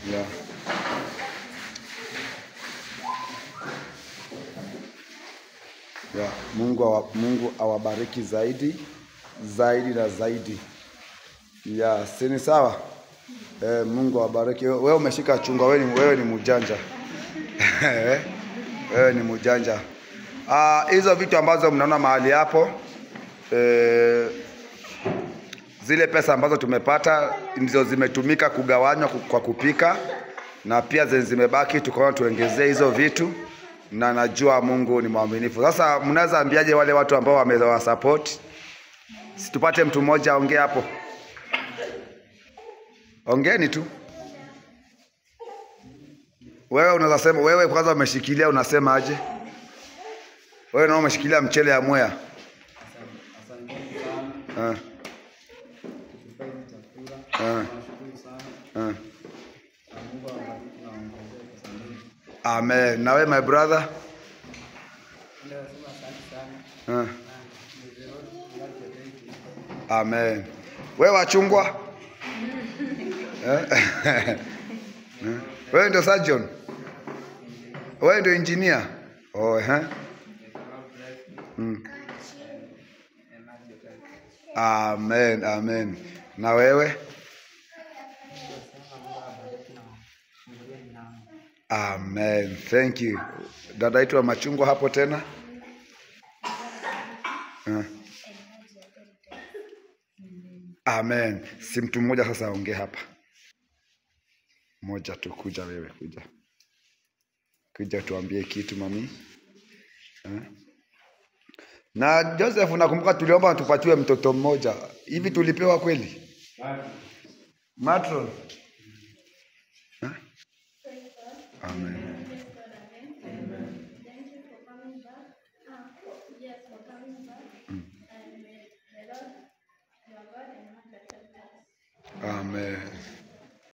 Yeah. Yeah. Mungu awabariki zaidi na zaidi. Yeah, si ni sawa? Mungu awabariki. Wewe umeshika chunga, wewe ni mjanja. Wewe ni mjanja. Hizo vitu ambazo mnaona mahali hapo, zile pesa ambazo tumepata ndizo zimetumika kugawanywa kwa kupika, na pia zimebaki tukaona tuongezee hizo vitu, na najua Mungu ni mwaminifu. Sasa mnaweza ambiaje wale watu ambao wamewa support? Situpate mtu mmoja aongee hapo. Ongeeni tu. Wewe unaweza sema, wewe kwanza umeshikilia, unasema aje? Wewe nao umeshikilia mchele ya Mwea. Amen. Na wewe my brother? Amen. Wewe wachungwa? Wewe ndio surgeon? Wewe ndio engineer? Amen, amen. Na wewe? Amen. Thank you. Dada yetu wa machungwa hapo tena? Amen. Si mtu mmoja sasa aongee hapa. Moja tu, kuja wewe, kuja. Kuja tuambie kitu mami. Na Joseph, nakumbuka tuliomba tupatiwe mtoto mmoja. Hivi tulipewa kweli? Matron. Amen. Amen.